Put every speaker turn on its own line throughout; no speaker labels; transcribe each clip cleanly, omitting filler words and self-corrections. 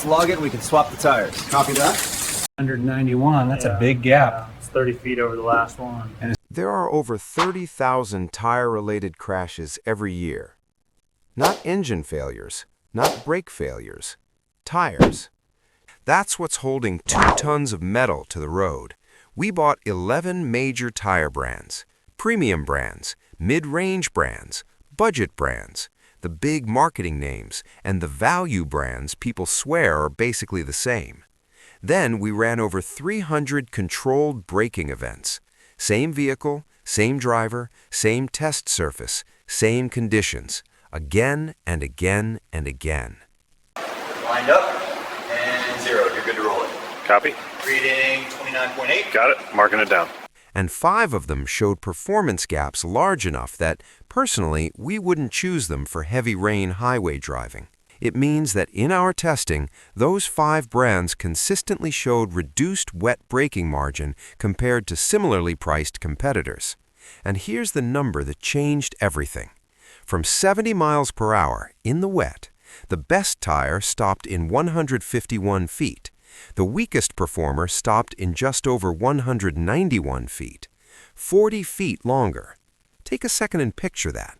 log it and we can swap the tires. Copy that.
191, that's a big gap.
It's 30 feet over the last one.
There are over 30,000 tire-related crashes every year. Not engine failures, not brake failures, tires. That's what's holding 2 tons of metal to the road. We bought 11 major tire brands, premium brands, mid-range brands, budget brands, the big marketing names, and the value brands people swear are basically the same. Then we ran over 300 controlled braking events. Same vehicle, same driver, same test surface, same conditions, again and again and again.
Lined up and 0. You're good to roll it.
Copy.
Reading 29.8.
Got it. Marking it down.
And 5 of them showed performance gaps large enough that, personally, we wouldn't choose them for heavy rain highway driving. It means that in our testing, those 5 brands consistently showed reduced wet braking margin compared to similarly priced competitors. And here's the number that changed everything. From 70 miles per hour in the wet, the best tire stopped in 151 feet. The weakest performer stopped in just over 191 feet. 40 feet longer. Take a second and picture that.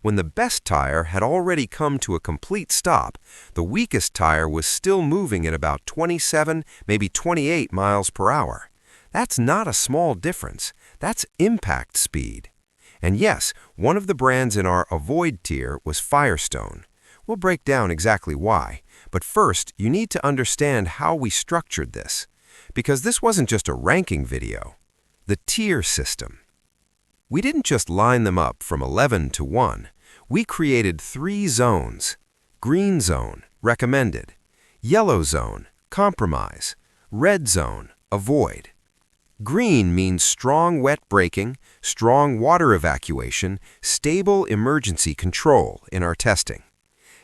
When the best tire had already come to a complete stop, the weakest tire was still moving at about 27, maybe 28 miles per hour. That's not a small difference. That's impact speed. And yes, one of the brands in our Avoid tier was Firestone. We'll break down exactly why. But first, you need to understand how we structured this. Because this wasn't just a ranking video. The tier system. We didn't just line them up from 11 to 1. We created 3 zones. Green zone, recommended. Yellow zone, compromise. Red zone, avoid. Green means strong wet braking, strong water evacuation, stable emergency control in our testing.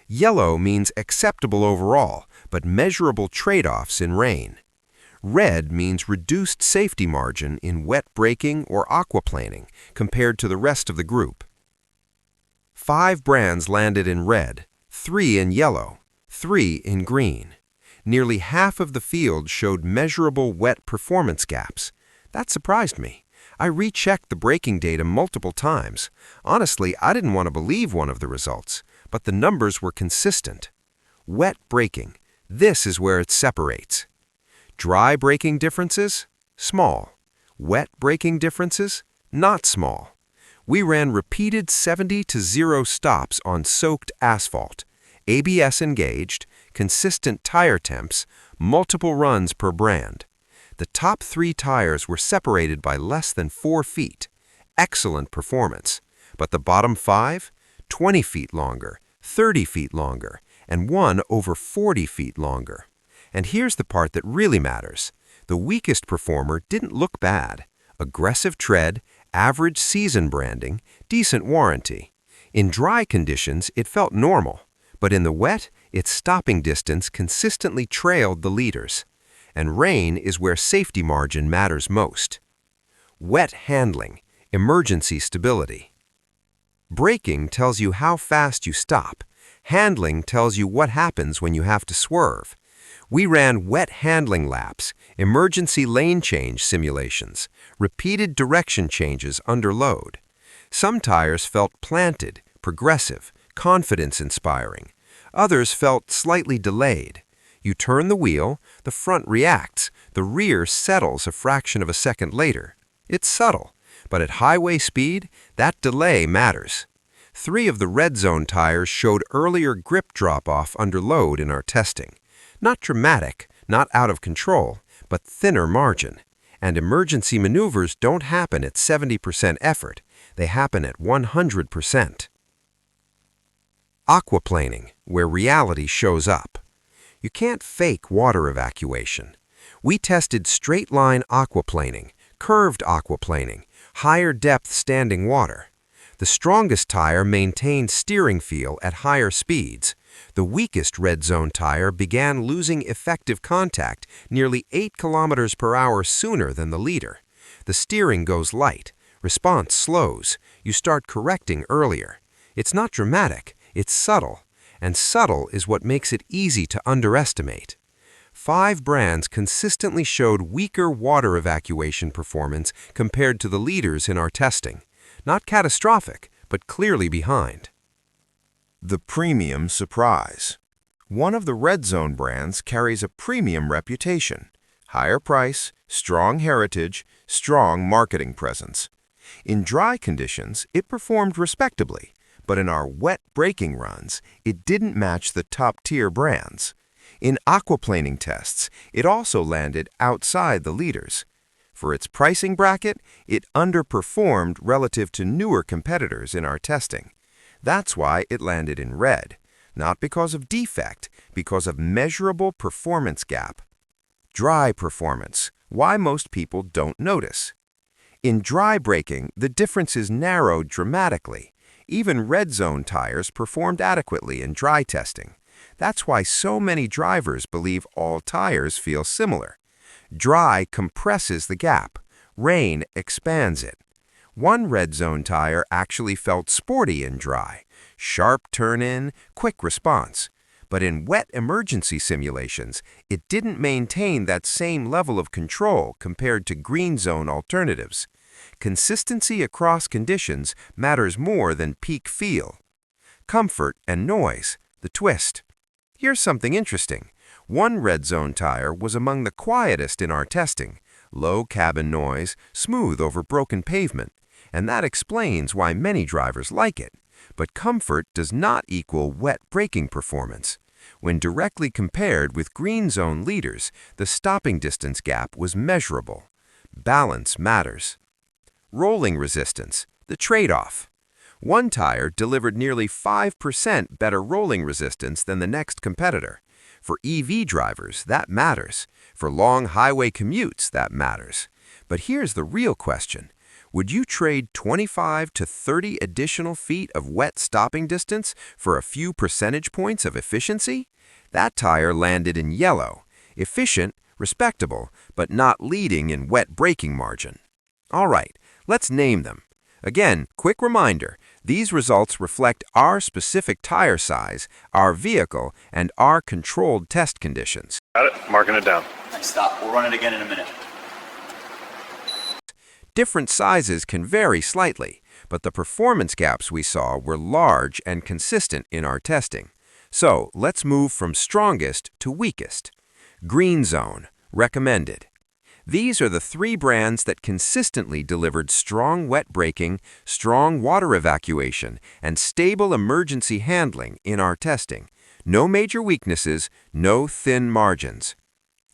Yellow means acceptable overall, but measurable trade-offs in rain. Red means reduced safety margin in wet braking or aquaplaning compared to the rest of the group. 5 brands landed in red, 3 in yellow, 3 in green. Nearly half of the field showed measurable wet performance gaps. That surprised me. I rechecked the braking data multiple times. Honestly, I didn't want to believe one of the results, but the numbers were consistent. Wet braking, this is where it separates. Dry braking differences? Small. Wet braking differences? Not small. We ran repeated 70 to 0 stops on soaked asphalt, ABS engaged, consistent tire temps, multiple runs per brand. The top 3 tires were separated by less than 4 feet. Excellent performance. But the bottom 5? 20 feet longer, 30 feet longer, and one over 40 feet longer. And here's the part that really matters. The weakest performer didn't look bad. Aggressive tread, average season branding, decent warranty. In dry conditions, it felt normal. But in the wet, its stopping distance consistently trailed the leaders. And rain is where safety margin matters most. Wet handling, emergency stability. Braking tells you how fast you stop. Handling tells you what happens when you have to swerve. We ran wet handling laps, emergency lane change simulations, repeated direction changes under load. Some tires felt planted, progressive, confidence-inspiring. Others felt slightly delayed. You turn the wheel, the front reacts, the rear settles a fraction of a second later. It's subtle, but at highway speed, that delay matters. 3 of the red zone tires showed earlier grip drop-off under load in our testing. Not dramatic, not out of control, but thinner margin. And emergency maneuvers don't happen at 70% effort. They happen at 100%. Aquaplaning, where reality shows up. You can't fake water evacuation. We tested straight-line aquaplaning, curved aquaplaning, higher depth standing water. The strongest tire maintained steering feel at higher speeds. The weakest red zone tire began losing effective contact nearly 8 kilometers per hour sooner than the leader. The steering goes light, response slows, you start correcting earlier. It's not dramatic, it's subtle, and subtle is what makes it easy to underestimate. 5 brands consistently showed weaker water evacuation performance compared to the leaders in our testing. Not catastrophic, but clearly behind. The premium surprise. One of the Red Zone brands carries a premium reputation. Higher price, strong heritage, strong marketing presence. In dry conditions, it performed respectably, but in our wet braking runs, it didn't match the top-tier brands. In aquaplaning tests, it also landed outside the leaders. For its pricing bracket, it underperformed relative to newer competitors in our testing. That's why it landed in red, not because of defect, because of measurable performance gap. Dry performance, why most people don't notice. In dry braking, the differences narrowed dramatically. Even Red Zone tires performed adequately in dry testing. That's why so many drivers believe all tires feel similar. Dry compresses the gap. Rain expands it. One Red Zone tire actually felt sporty in dry. Sharp turn-in, quick response. But in wet emergency simulations, it didn't maintain that same level of control compared to green zone alternatives. Consistency across conditions matters more than peak feel. Comfort and noise, the twist. Here's something interesting. One Red Zone tire was among the quietest in our testing. Low cabin noise, smooth over broken pavement. And that explains why many drivers like it. But comfort does not equal wet braking performance. When directly compared with green zone leaders, the stopping distance gap was measurable. Balance matters. Rolling resistance, the trade-off. One tire delivered nearly 5% better rolling resistance than the next competitor. For EV drivers, that matters. For long highway commutes, that matters. But here's the real question. Would you trade 25 to 30 additional feet of wet stopping distance for a few percentage points of efficiency? That tire landed in yellow. Efficient, respectable, but not leading in wet braking margin. All right, let's name them. Again, quick reminder, these results reflect our specific tire size, our vehicle, and our controlled test conditions.
Got it. Marking it down.
Nice, stop. We'll run it again in a minute.
Different sizes can vary slightly, but the performance gaps we saw were large and consistent in our testing. So let's move from strongest to weakest. Green Zone, recommended. These are the 3 brands that consistently delivered strong wet braking, strong water evacuation, and stable emergency handling in our testing. No major weaknesses, no thin margins.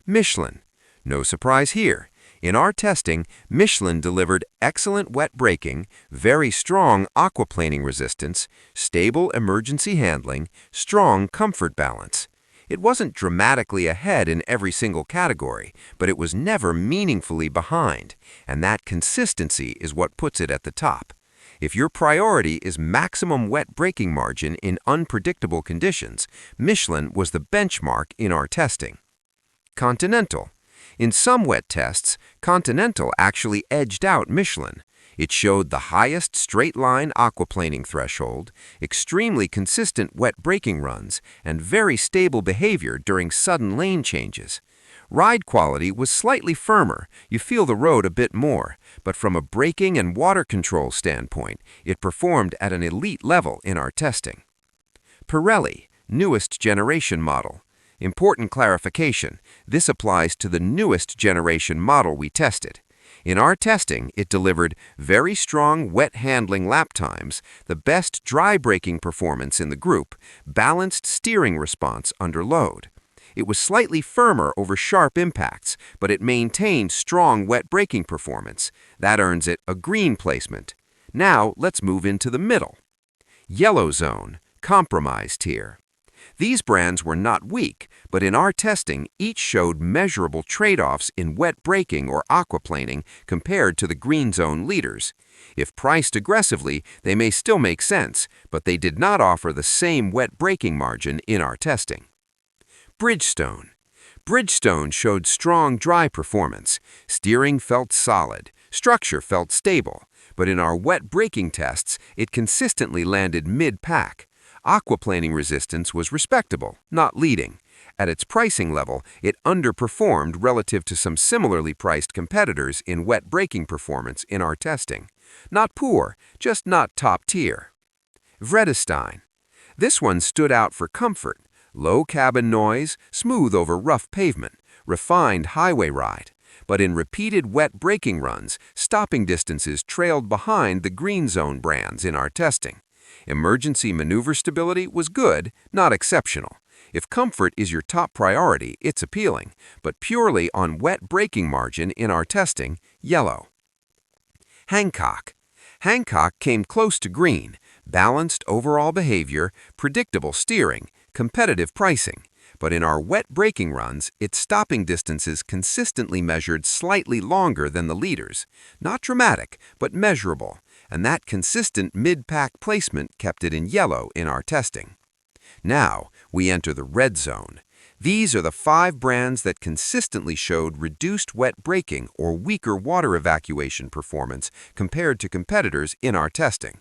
Michelin, no surprise here. In our testing, Michelin delivered excellent wet braking, very strong aquaplaning resistance, stable emergency handling, strong comfort balance. It wasn't dramatically ahead in every single category, but it was never meaningfully behind, and that consistency is what puts it at the top. If your priority is maximum wet braking margin in unpredictable conditions, Michelin was the benchmark in our testing. Continental. In some wet tests, Continental actually edged out Michelin. It showed the highest straight-line aquaplaning threshold, extremely consistent wet braking runs, and very stable behavior during sudden lane changes. Ride quality was slightly firmer, you feel the road a bit more, but from a braking and water control standpoint, it performed at an elite level in our testing. Pirelli, newest generation model. Important clarification, this applies to the newest generation model we tested. In our testing, it delivered very strong wet handling lap times, the best dry braking performance in the group, balanced steering response under load. It was slightly firmer over sharp impacts, but it maintained strong wet braking performance. That earns it a green placement. Now let's move into the middle. Yellow Zone, compromise tier. These brands were not weak, but in our testing, each showed measurable trade-offs in wet braking or aquaplaning compared to the green zone leaders. If priced aggressively, they may still make sense, but they did not offer the same wet braking margin in our testing. Bridgestone. Bridgestone showed strong dry performance. Steering felt solid. Structure felt stable. But in our wet braking tests, it consistently landed mid-pack. Aquaplaning resistance was respectable, not leading. At its pricing level, it underperformed relative to some similarly priced competitors in wet braking performance in our testing. Not poor, just not top tier. Vredestein. This one stood out for comfort, low cabin noise, smooth over rough pavement, refined highway ride. But in repeated wet braking runs, stopping distances trailed behind the green zone brands in our testing. Emergency maneuver stability was good, not exceptional. If comfort is your top priority, it's appealing, but purely on wet braking margin in our testing, yellow. Hancock. Hancock came close to green, balanced overall behavior, predictable steering, competitive pricing. But in our wet braking runs, its stopping distances consistently measured slightly longer than the leaders. Not dramatic, but measurable, and that consistent mid-pack placement kept it in yellow in our testing. Now, we enter the red zone. These are the 5 brands that consistently showed reduced wet braking or weaker water evacuation performance compared to competitors in our testing.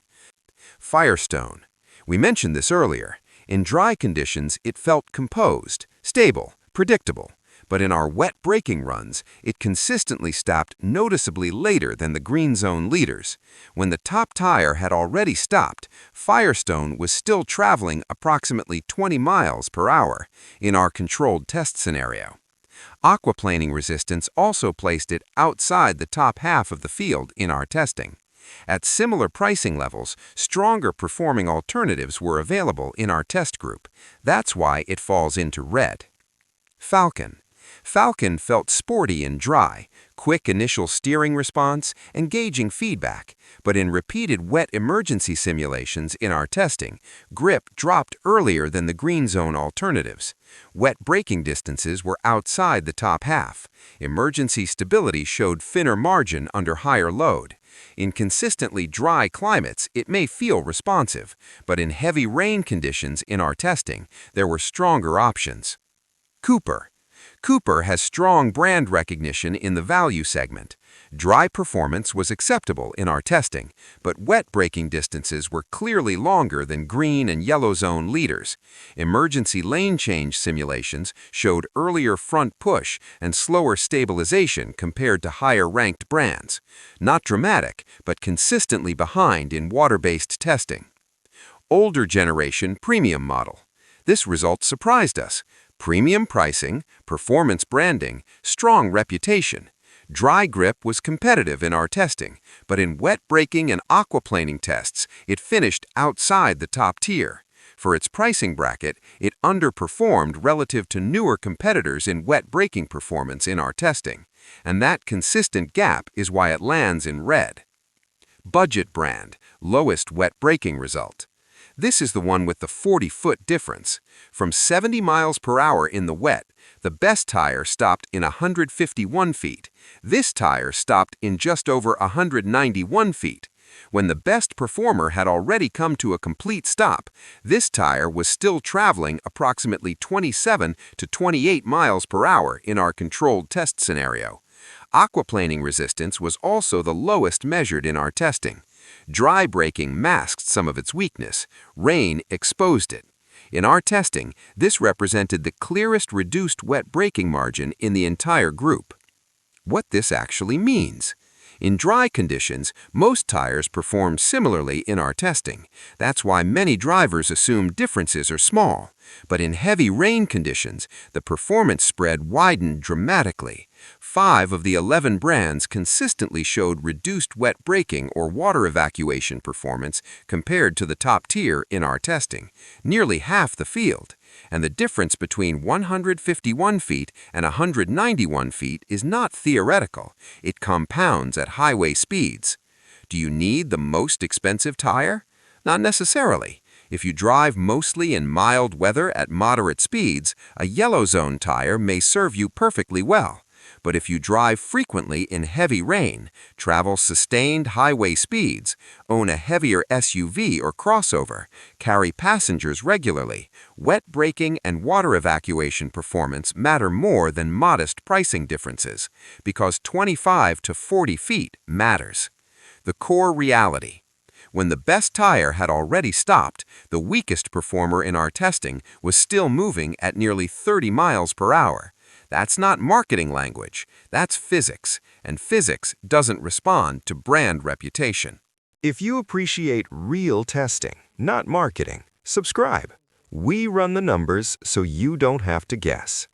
Firestone. We mentioned this earlier. In dry conditions, it felt composed, stable, predictable. But in our wet braking runs, it consistently stopped noticeably later than the green zone leaders. When the top tire had already stopped, Firestone was still traveling approximately 20 miles per hour in our controlled test scenario. Aquaplaning resistance also placed it outside the top half of the field in our testing. At similar pricing levels, stronger performing alternatives were available in our test group. That's why it falls into red. Falcon. Falcon felt sporty and dry, quick initial steering response, engaging feedback, but in repeated wet emergency simulations in our testing, grip dropped earlier than the green zone alternatives. Wet braking distances were outside the top half. Emergency stability showed thinner margin under higher load. In consistently dry climates, it may feel responsive, but in heavy rain conditions in our testing, there were stronger options. Cooper. Cooper has strong brand recognition in the value segment. Dry performance was acceptable in our testing, but wet braking distances were clearly longer than green and yellow zone leaders. Emergency lane change simulations showed earlier front push and slower stabilization compared to higher-ranked brands. Not dramatic, but consistently behind in water-based testing. Older generation premium model. This result surprised us. Premium pricing, performance branding, strong reputation. Dry grip was competitive in our testing, but in wet braking and aquaplaning tests, it finished outside the top tier. For its pricing bracket, it underperformed relative to newer competitors in wet braking performance in our testing, and that consistent gap is why it lands in red. Budget brand, lowest wet braking result. This is the one with the 40-foot difference. From 70 miles per hour in the wet, the best tire stopped in 151 feet. This tire stopped in just over 191 feet. When the best performer had already come to a complete stop, this tire was still traveling approximately 27 to 28 miles per hour in our controlled test scenario. Aquaplaning resistance was also the lowest measured in our testing. Dry braking masked some of its weakness. Rain exposed it. In our testing, this represented the clearest reduced wet braking margin in the entire group. What this actually means? In dry conditions, most tires perform similarly in our testing. That's why many drivers assume differences are small. But in heavy rain conditions, the performance spread widened dramatically. 5 of the 11 brands consistently showed reduced wet braking or water evacuation performance compared to the top tier in our testing, nearly half the field. And the difference between 151 feet and 191 feet is not theoretical. It compounds at highway speeds. Do you need the most expensive tire? Not necessarily. If you drive mostly in mild weather at moderate speeds, a yellow zone tire may serve you perfectly well. But if you drive frequently in heavy rain, travel sustained highway speeds, own a heavier SUV or crossover, carry passengers regularly, wet braking and water evacuation performance matter more than modest pricing differences, because 25 to 40 feet matters. The core reality. When the best tire had already stopped, the weakest performer in our testing was still moving at nearly 30 miles per hour. That's not marketing language, that's physics, and physics doesn't respond to brand reputation. If you appreciate real testing, not marketing, subscribe. We run the numbers so you don't have to guess.